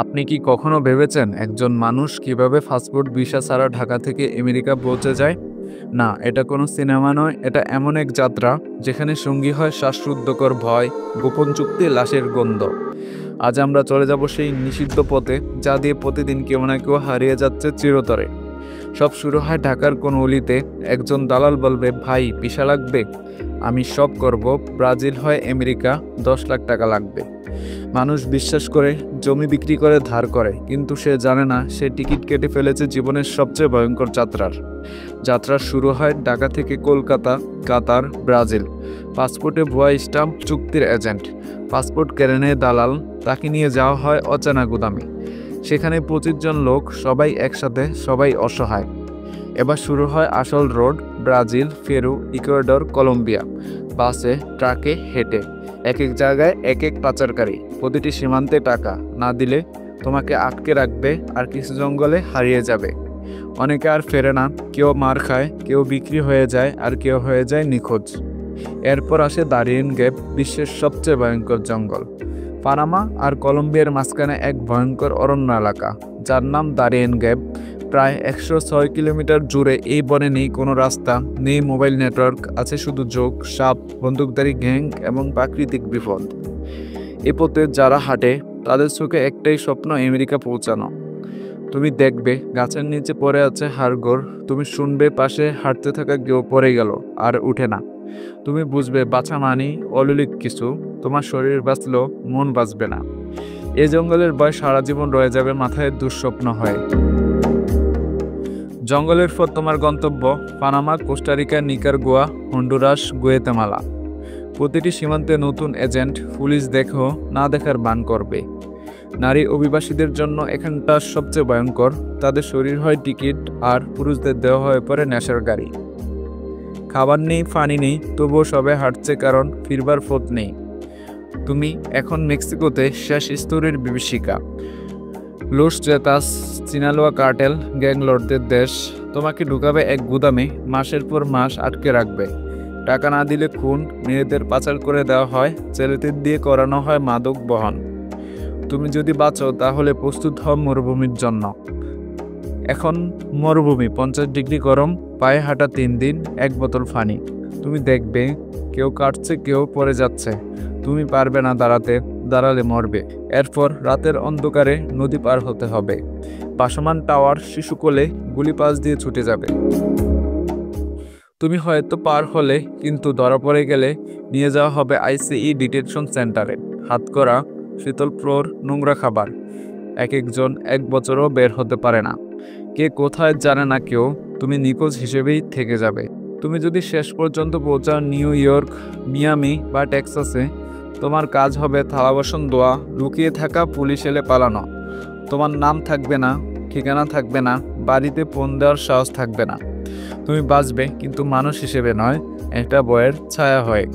আপনি কি কখনো ভেবেছেন একজন মানুষ কিভাবে পাসপোর্ট ভিসা ছাড়া ঢাকা থেকে আমেরিকা পৌঁছে যায়? না, এটা কোনো সিনেমা নয়, এটা এমন এক যাত্রা যেখানে সঙ্গী হয় শ্বাসরুদ্ধকর ভয়, গোপন চুক্তি, লাশের গন্ধ। আজ আমরা চলে যাব সেই নিষিদ্ধ পথে যা দিয়ে প্রতিদিন কেউ না কেউ হারিয়ে যাচ্ছে চিরতরে। সব শুরু হয় ঢাকার কোন অলিতে। একজন দালাল বলবে, ভাই ভিসা লাগবে, আমি সব করব, ব্রাজিল হয় আমেরিকা, 10 লাখ টাকা লাগবে। মানুষ বিশ্বাস করে, জমি বিক্রি করে, ধার করে, কিন্তু সে জানে না সে টিকিট কেটে ফেলেছে জীবনের সবচেয়ে ভয়ঙ্কর যাত্রা শুরু হয় ঢাকা থেকে কলকাতা, কাতার, ব্রাজিল। পাসপোর্টে ভুয়া স্টাম্প, চুক্তির এজেন্ট। পাসপোর্ট কেড়ে নেয় দালাল, তাকে নিয়ে যাওয়া হয় অচেনা গুদামে। সেখানে 25 জন লোক, সবাই একসাথে, সবাই অসহায়। এবার শুরু হয় আসল road, Brazil, Peru, Ecuador, Colombia. বাসে, ট্রাকে, হেঁটে, এক এক জায়গায় এক এক পাচারকারী। প্রতিটি সীমান্তে টাকা না দিলে তোমাকে আটকে রাখবে, আর কিছু জঙ্গলে হারিয়ে যাবে। অনেকে আর ফেরে না, কেউ মার খায়, কেউ বিক্রি হয়ে যায়, আর কেউ হয়ে যায় নিখোঁজ। এরপর আসে দারিয়েন গ্যাপ, বিশ্বের সবচেয়ে ভয়ঙ্কর জঙ্গল। পানামা আর কলম্বিয়ার মাঝখানে এক ভয়ঙ্কর অরণ্য এলাকা, যার নাম দারিয়েন গ্যাপ। প্রায় 106 কিলোমিটার জুড়ে এই বনে নেই কোনো রাস্তা, নেই মোবাইল নেটওয়ার্ক, আছে শুধু জোক, সাপ, বন্দুকধারী গ্যাং এবং প্রাকৃতিক বিপদ। এ পথে যারা হাঁটে তাদের চোখে একটাই স্বপ্ন, আমেরিকা পৌঁছানো। তুমি দেখবে গাছের নিচে পড়ে আছে হাড়গোড়, তুমি শুনবে পাশে হাঁটতে থাকা কেউ পড়ে গেল আর উঠে না। তুমি বুঝবে বাঁচা মানি অলৌকিক কিছু, তোমার শরীর বাঁচলেও মন বাঁচবে না। এই জঙ্গলের ভয় সারা জীবন রয়ে যাবে মাথায় দুঃস্বপ্ন হয়ে। জঙ্গলের পর তোমার গন্তব্য Panama, Costa Rica, Nicaragua, Honduras, Guatemala. প্রতিটি সীমান্তে নতুন এজেন্ট, পুলিশ দেখো না দেখার ভান করবে। নারী অভিবাসীদের জন্য এখানটা সবচেয়ে ভয়ঙ্কর। তাদের শরীর হয় টিকিট, আর পুরুষদের দেওয়া হয়ে পড়ে নেশার গাড়ি। খাবার নেই, পানি নেই, তবুও সবে হাঁটছে, কারণ ফিরবার পথ নেই। তুমি এখন মেক্সিকোতে, শেষ স্তরের বিভীষিকা। লস জেতাস, সিনালোয়া কার্টেল, গ্যাংলরদের দেশ। তোমাকে ঢুকাবে এক গুদামে, মাসের পর মাস আটকে রাখবে। টাকা না দিলে খুন, মেয়েদের পাচার করে দেওয়া হয়, ছেলেদের দিয়ে করানো হয় মাদক বহন। তুমি যদি বাঁচো তাহলে প্রস্তুত হও মরুভূমির জন্য। এখন মরুভূমি, 50 ডিগ্রি গরম, পায়ে হাঁটা 3 দিন, এক বোতল পানি। তুমি দেখবে কেউ কাটছে, কেউ পড়ে যাচ্ছে। তুমি পারবে না দাঁড়াতে, দাঁড়ালে মরবে। এরপর রাতের অন্ধকারে নদী পার হতে হবে। ভাসমান টাওয়ার, শিশু কোলে, গুলি পাশ দিয়ে ছুটে যাবে। তুমি হয়তো পার হলে, কিন্তু ধরা পড়ে গেলে নিয়ে যাওয়া হবে আইসিই ডিটেনশন সেন্টারে। হাতকড়া, শীতল প্রহর, নোংরা খাবার। এক একজন 1 বছরও বের হতে পারে না। কে কোথায় জানে না কেউ, তুমি নিখোঁজ হিসেবেই থেকে যাবে। তুমি যদি শেষ পর্যন্ত পৌঁছাও নিউ ইয়র্ক, মিয়ামি বা টেক্সাসে, তোমার কাজ হবে থালা বাসন ধোয়া, লুকিয়ে থাকা, পুলিশ এলে পালানো। তোমার নাম থাকবে না, ঠিকানা থাকবে না, বাড়িতে ফোন দেওয়ার সাহস থাকবে না। তুমি বাঁচবে, কিন্তু মানুষ হিসেবে নয়, একটা বইয়ের ছায়া হয়ে।